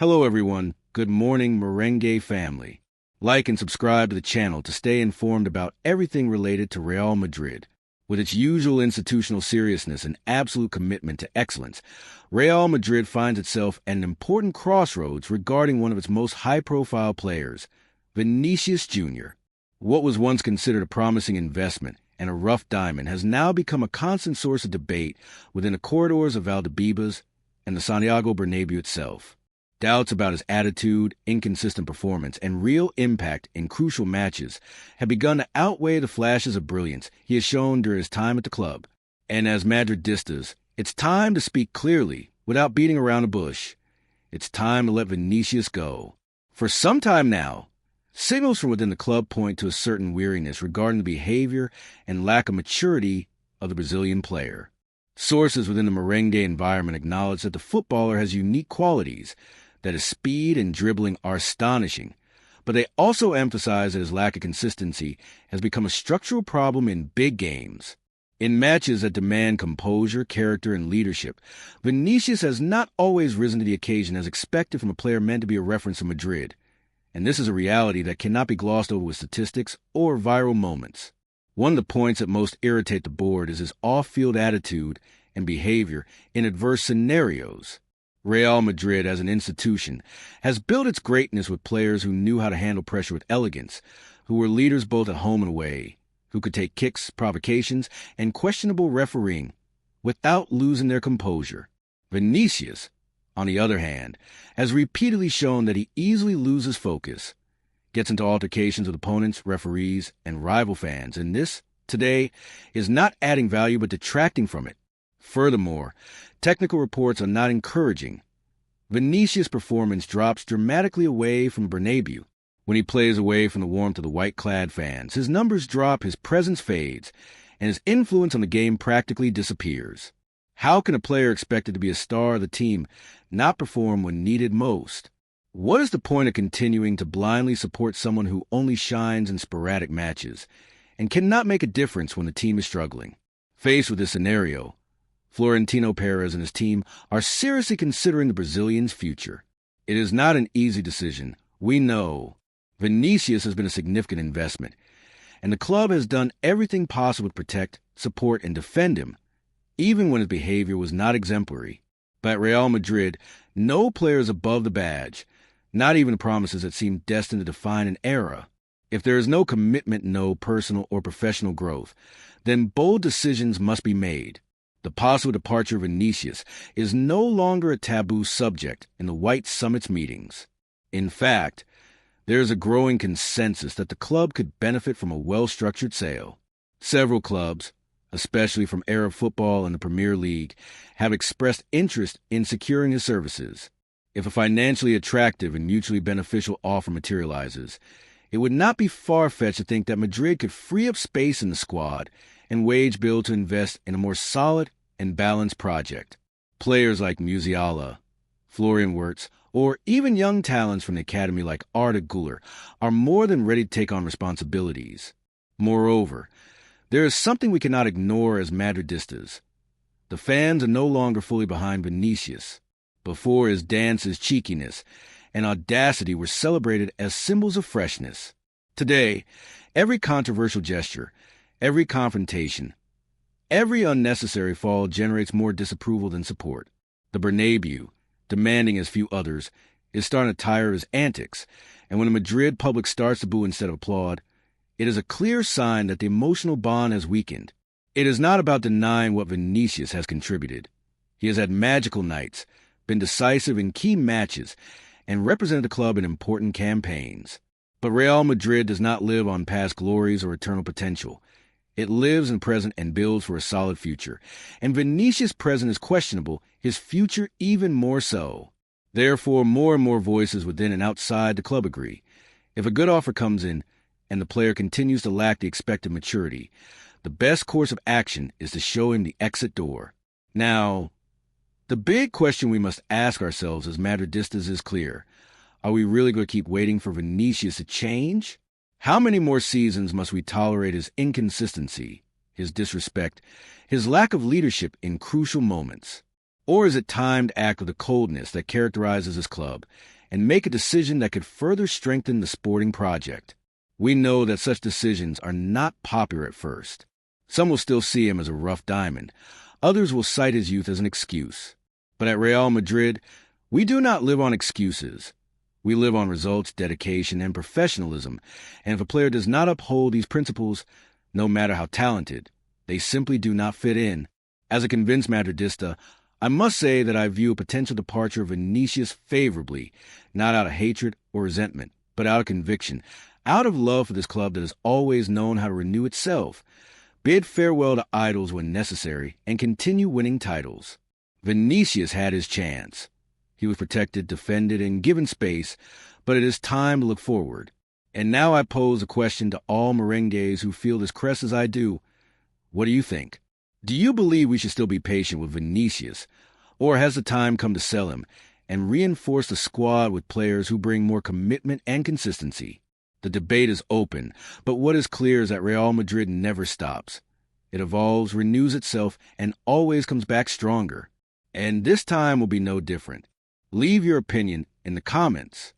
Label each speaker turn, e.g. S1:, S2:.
S1: Hello everyone, good morning Merengue family. Like and subscribe to the channel to stay informed about everything related to Real Madrid. With its usual institutional seriousness and absolute commitment to excellence, Real Madrid finds itself at an important crossroads regarding one of its most high-profile players, Vinicius Jr. What was once considered a promising investment and a rough diamond has now become a constant source of debate within the corridors of Valdebebas and the Santiago Bernabéu itself. Doubts about his attitude, inconsistent performance, and real impact in crucial matches have begun to outweigh the flashes of brilliance he has shown during his time at the club. And as Madridistas, it's time to speak clearly without beating around the bush. It's time to let Vinicius go. For some time now, signals from within the club point to a certain weariness regarding the behavior and lack of maturity of the Brazilian player. Sources within the merengue environment acknowledge that the footballer has unique qualities, that his speed and dribbling are astonishing, but they also emphasize that his lack of consistency has become a structural problem in big games. In matches that demand composure, character, and leadership, Vinicius has not always risen to the occasion as expected from a player meant to be a reference to Madrid, and this is a reality that cannot be glossed over with statistics or viral moments. One of the points that most irritate the board is his off-field attitude and behavior in adverse scenarios. Real Madrid, as an institution, has built its greatness with players who knew how to handle pressure with elegance, who were leaders both at home and away, who could take kicks, provocations, and questionable refereeing without losing their composure. Vinicius, on the other hand, has repeatedly shown that he easily loses focus, gets into altercations with opponents, referees, and rival fans, and this, today, is not adding value but detracting from it. Furthermore, technical reports are not encouraging. Vinicius' performance drops dramatically away from Bernabéu. When he plays away from the warmth of the white-clad fans, his numbers drop, his presence fades, and his influence on the game practically disappears. How can a player expected to be a star of the team not perform when needed most? What is the point of continuing to blindly support someone who only shines in sporadic matches and cannot make a difference when the team is struggling? Faced with this scenario, Florentino Perez and his team are seriously considering the Brazilian's future. It is not an easy decision. We know Vinicius has been a significant investment, and the club has done everything possible to protect, support, and defend him, even when his behavior was not exemplary. But at Real Madrid, no player is above the badge, not even the promises that seem destined to define an era. If there is no commitment, no personal or professional growth, then bold decisions must be made. The possible departure of Vinicius is no longer a taboo subject in the White Summit's meetings. In fact, there is a growing consensus that the club could benefit from a well-structured sale. Several clubs, especially from Arab football and the Premier League, have expressed interest in securing his services. If a financially attractive and mutually beneficial offer materializes, it would not be far-fetched to think that Madrid could free up space in the squad and wage bill to invest in a more solid and balanced project. Players like Musiala, Florian Wirtz, or even young talents from the academy like Arca are more than ready to take on responsibilities. Moreover, there is something we cannot ignore as Madridistas. The fans are no longer fully behind Vinicius. Before, his dances, cheekiness, and audacity were celebrated as symbols of freshness. Today, every controversial gesture, every confrontation, every unnecessary fall generates more disapproval than support. The Bernabéu, demanding as few others, is starting to tire of his antics, and when the Madrid public starts to boo instead of applaud, it is a clear sign that the emotional bond has weakened. It is not about denying what Vinicius has contributed. He has had magical nights, been decisive in key matches, and represented the club in important campaigns. But Real Madrid does not live on past glories or eternal potential. It lives in present and builds for a solid future. And Vinicius' present is questionable, his future even more so. Therefore, more and more voices within and outside the club agree. If a good offer comes in and the player continues to lack the expected maturity, the best course of action is to show him the exit door. Now, the big question we must ask ourselves as Madridistas is clear. Are we really going to keep waiting for Vinicius to change? How many more seasons must we tolerate his inconsistency, his disrespect, his lack of leadership in crucial moments? Or is it time to act with the coldness that characterizes his club and make a decision that could further strengthen the sporting project? We know that such decisions are not popular at first. Some will still see him as a rough diamond. Others will cite his youth as an excuse. But at Real Madrid, we do not live on excuses. We live on results, dedication, and professionalism. And if a player does not uphold these principles, no matter how talented, they simply do not fit in. As a convinced Madridista, I must say that I view a potential departure of Vinicius favorably, not out of hatred or resentment, but out of conviction, out of love for this club that has always known how to renew itself, bid farewell to idols when necessary, and continue winning titles. Vinicius had his chance. He was protected, defended, and given space, but it is time to look forward. And now I pose a question to all merengues who feel this crest as I do. What do you think? Do you believe we should still be patient with Vinicius, or has the time come to sell him and reinforce the squad with players who bring more commitment and consistency? The debate is open, but what is clear is that Real Madrid never stops. It evolves, renews itself, and always comes back stronger. And this time will be no different. Leave your opinion in the comments.